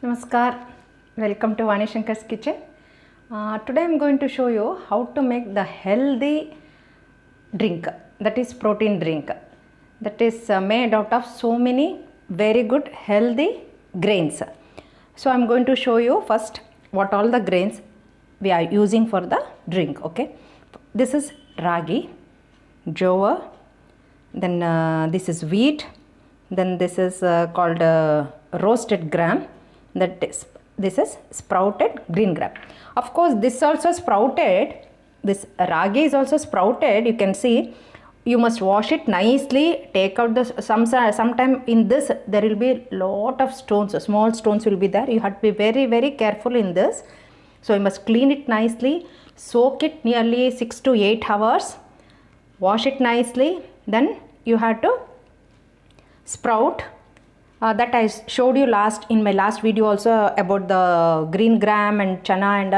Namaskar, welcome to Vani Shankar's kitchen. Today I am going to show you how to make the healthy drink, that is protein drink, that is made out of so many very good healthy grains. So I am going to show you first what all the grains we are using for the drink. Okay, this is ragi, jowar, then this is wheat, then this is called roasted gram, this is sprouted green gram. Of course this also sprouted, this ragi is also sprouted. You can see, you must wash it nicely, take out the sometime in this there will be lot of stones, small stones will be there. You have to be very careful in this. So you must clean it nicely, soak it nearly 6 to 8 hours, wash it nicely, then you have to sprout. That I showed you in my last video also about the green gram and chana, and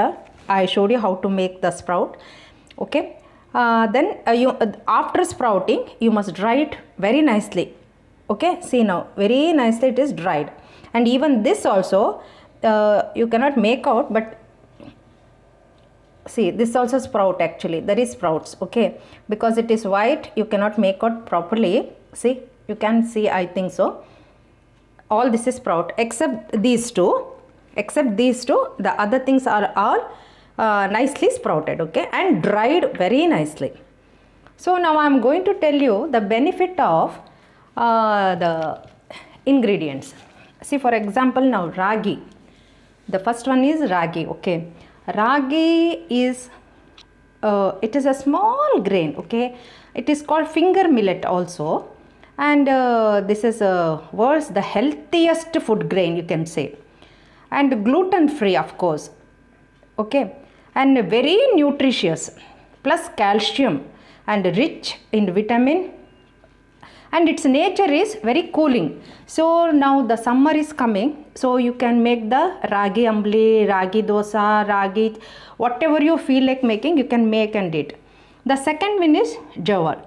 I showed you how to make the sprout. Okay, then after sprouting you must dry it very nicely. Okay, see now very nicely it is dried. And even this also you cannot make out, but see this also sprout, actually there is sprouts. Okay, because it is white you cannot make out properly. See, you can see, I think so. All this is sprout except these two. The other things are all nicely sprouted, okay, and dried very nicely. So now I am going to tell you the benefit of the ingredients. See, for example, now ragi. The first one is ragi. Okay, ragi is it is a small grain. Okay, it is called finger millet also. And this is world's the healthiest food grain, you can say, and gluten free, of course. Okay, and very nutritious, plus calcium, and rich in vitamin, and its nature is very cooling. So now the summer is coming, so you can make the ragi ambli, ragi dosa, ragi, whatever you feel like making, you can make and eat. The second one is jowar.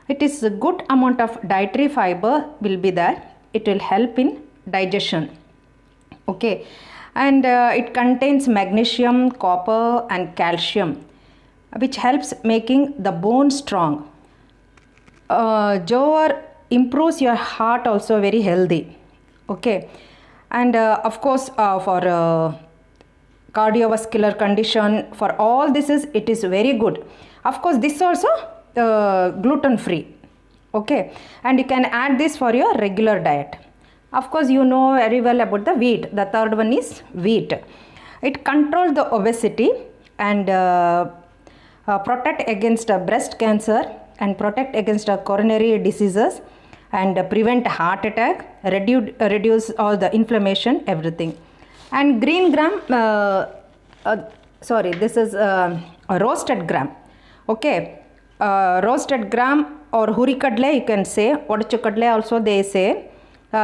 It is a good amount of dietary fiber will be there. It will help in digestion. Okay, and it contains magnesium, copper, and calcium, which helps making the bone strong. Jowar improves your heart, also very healthy. Okay, and of course for cardiovascular condition, for all this it is very good. Of course this also gluten free. Okay, and you can add this for your regular diet. Of course you know very well about the wheat. The third one is wheat. It controls the obesity and protect against breast cancer, and protect against coronary diseases, and prevent heart attack, reduce all the inflammation, everything. And green gram, sorry, this is a roasted gram. Okay, roasted gram or hurikadle, you can say, odachukadle also they say.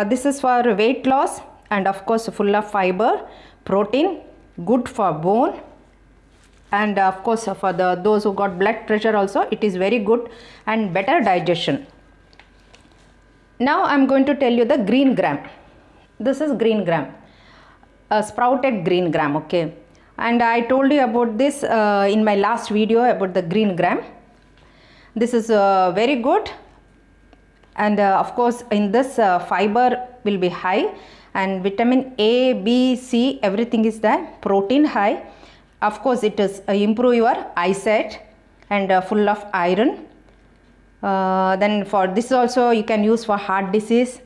This is for weight loss, and of course full of fiber, protein, good for bone, and of course for those who got blood pressure also it is very good, and better digestion. Now I am going to tell you the green gram. This is green gram, sprouted green gram. Okay, and I told you about this in my last video about the green gram. This is very good, and of course in this fiber will be high, and vitamin A, B, C, everything is there, protein high. Of course it is improve your eyesight, and full of iron. Then for this also you can use for heart disease,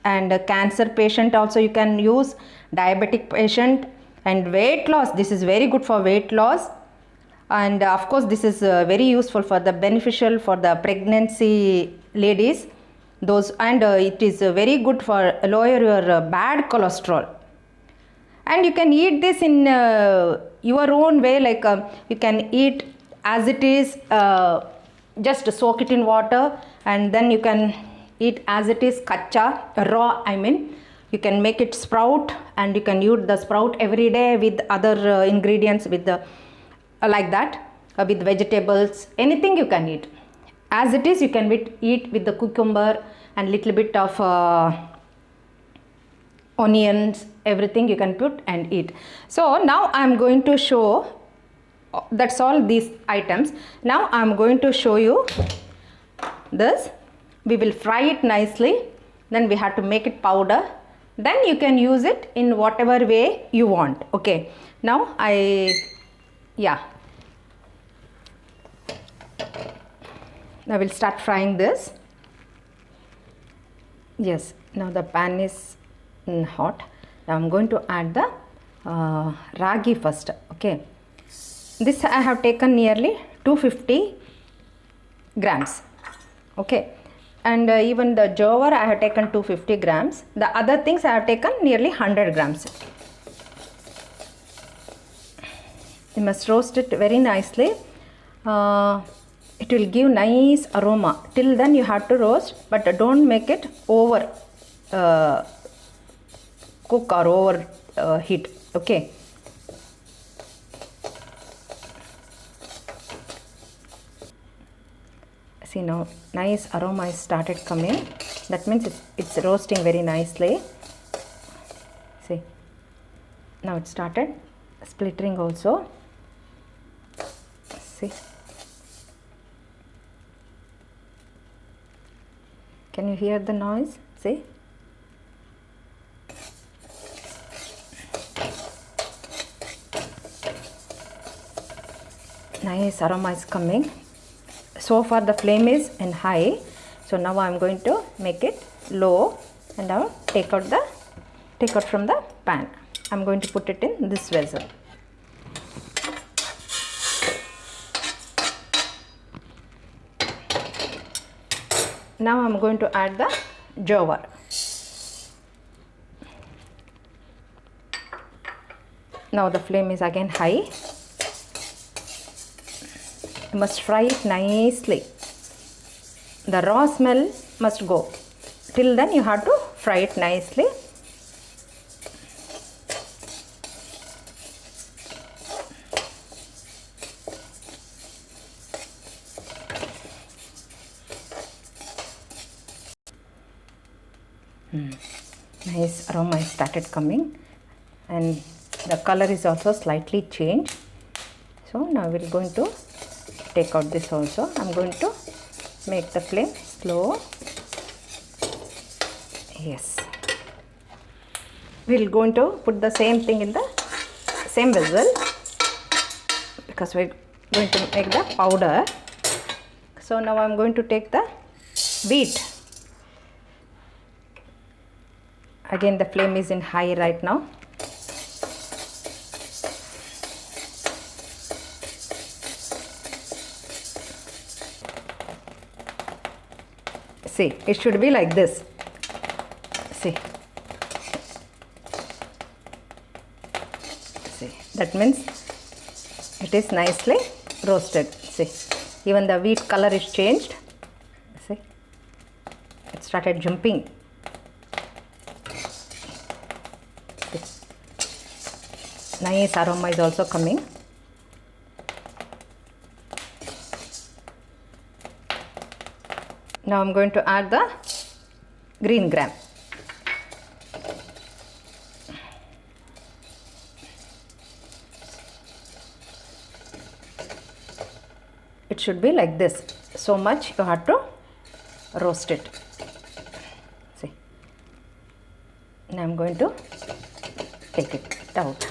and cancer patient also you can use, diabetic patient, and weight loss. This is very good for weight loss. And of course this is very useful for the beneficial for the pregnancy ladies, those, and it is very good for lower your bad cholesterol. And you can eat this in your own way, like you can eat as it is, just soak it in water, and then you can eat as it is, kacha, raw, I mean. You can make it sprout, and you can eat the sprout every day with other ingredients, with the like that, with vegetables, anything you can eat. As it is you can eat with the cucumber and little bit of onions, everything you can put and eat. So now I am going to show, that's all these items. Now I am going to show you this. We will fry it nicely, then we have to make it powder, then you can use it in whatever way you want. Okay, now I will start frying this. Yes, now the pan is hot. Now I'm going to add the ragi first. Okay, this I have taken nearly 250 grams. Okay, and even the jowar I have taken 250 grams. The other things I have taken nearly 100 grams. You must roast it very nicely. It will give nice aroma. Till then you have to roast, but don't make it over cook or over heat. Okay. See, now nice aroma is started coming. That means it's roasting very nicely. See, now it started splittering also. See, can you hear the noise? See, nice aroma is coming. So far the flame is in high, so now I am going to make it low, and I will take out from the pan. I am going to put it in this vessel. Now I am going to add the jowar. Now the flame is again high. You must fry it nicely. The raw smell must go. Till then you have to fry it nicely. Nice aroma started coming, and the color is also slightly changed. So now we are going to take out this also. I am going to make the flame slow. Yes, we are going to put the same thing in the same vessel, because we are going to make the powder. So now I am going to take the wheat. Again the flame is in high right now. See, it should be like this. See, that means it is nicely roasted. See, even the wheat color is changed. See, it started jumping. See, nice aroma is also coming. Now I am going to add the green gram. It should be like this. So much you have to roast it. See. Now I am going to take it out.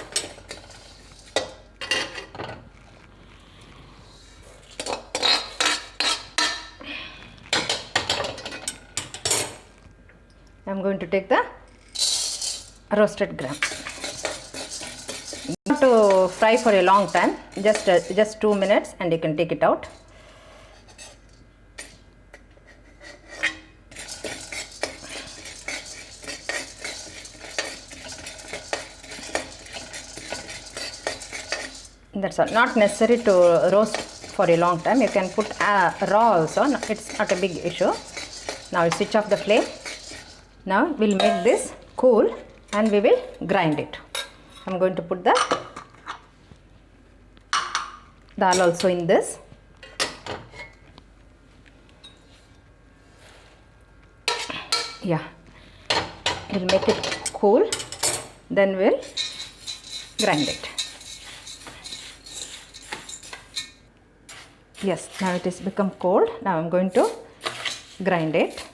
I am going to take the roasted gram. Not to fry for a long time, just 2 minutes, and you can take it out. That's all. Not necessary to roast for a long time. You can put raw also. No, it's not a big issue. Now we switch off the flame. Now we'll make this cool and we will grind it. I'm going to put the dal also in this. Yeah, we'll make it cool Then we'll grind it. Yes, now it has become cold. Now I'm going to grind it.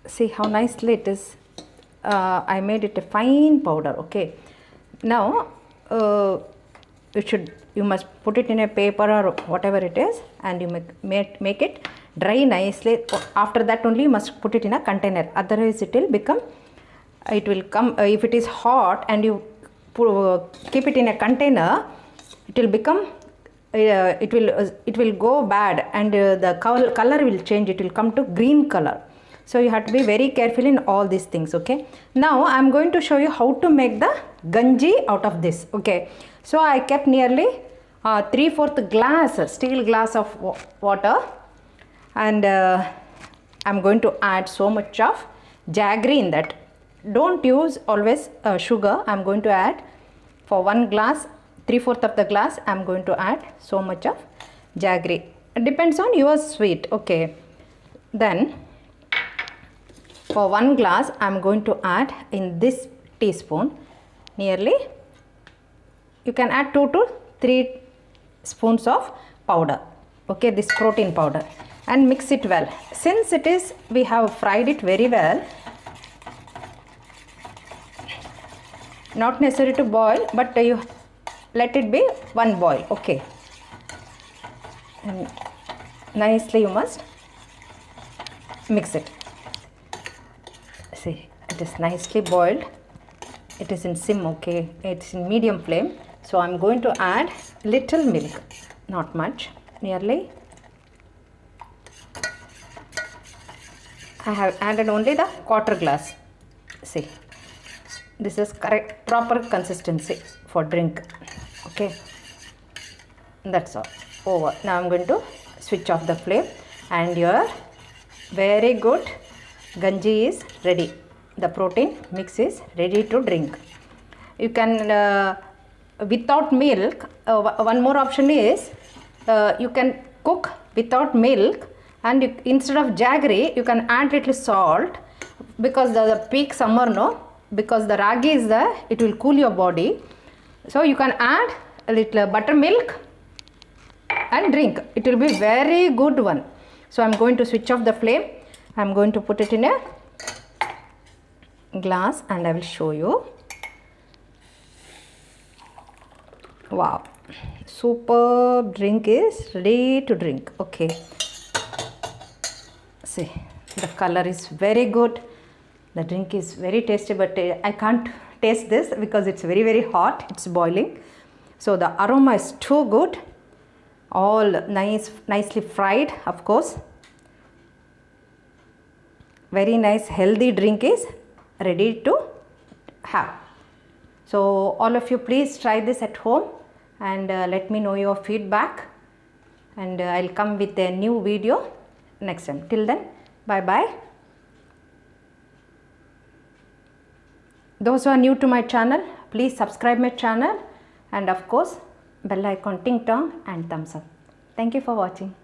See how nicely it is. I made it a fine powder. Okay. Now you must put it in a paper or whatever it is, and you make it dry nicely. After that only you must put it in a container. Otherwise it will come. If it is hot and you keep it in a container, it will become. It will go bad, and the color will change. It will come to green color. So you have to be very careful in all these things. Okay. Now I am going to show you how to make the ganji out of this. Okay. So I kept nearly 3/4 glass, steel glass of water, and I am going to add so much of jaggery in that. Don't use always sugar. I am going to add for 1 glass, 3/4 of the glass. I am going to add so much of jaggery. It depends on your sweet. Okay. Then for 1 glass, I am going to add in this teaspoon nearly, you can add 2 to 3 spoons of powder. Okay, this protein powder, and mix it well. Since we have fried it very well, not necessary to boil, but you let it be 1 boil. Okay, and nicely you must mix it. See, it is nicely boiled. It is in sim. Okay, it's in medium flame. So I'm going to add little milk, not much, nearly. I have added only the 1/4 glass. See, this is correct, proper consistency for drink. Okay, that's all. Over. Now I'm going to switch off the flame, and your very good ganji is ready. The protein mix is ready to drink. You can without milk. One more option is you can cook without milk, and instead of jaggery you can add little salt, because the peak summer, no, because the ragi is there, it will cool your body. So you can add a little buttermilk and drink. It will be very good one. So I am going to switch off the flame. I am going to put it in a glass, and I will show you. Wow, superb drink is ready to drink. Okay, see, the color is very good. The drink is very tasty, but I can't taste this because it's very, very hot. It's boiling. So the aroma is too good. All nicely fried, of course. Very nice healthy drink is ready to have. So all of you, please try this at home, and let me know your feedback, and I'll come with a new video next time. Till then, bye bye. Those who are new to my channel, please subscribe my channel, and of course bell icon, ting tong, and thumbs up. Thank you for watching.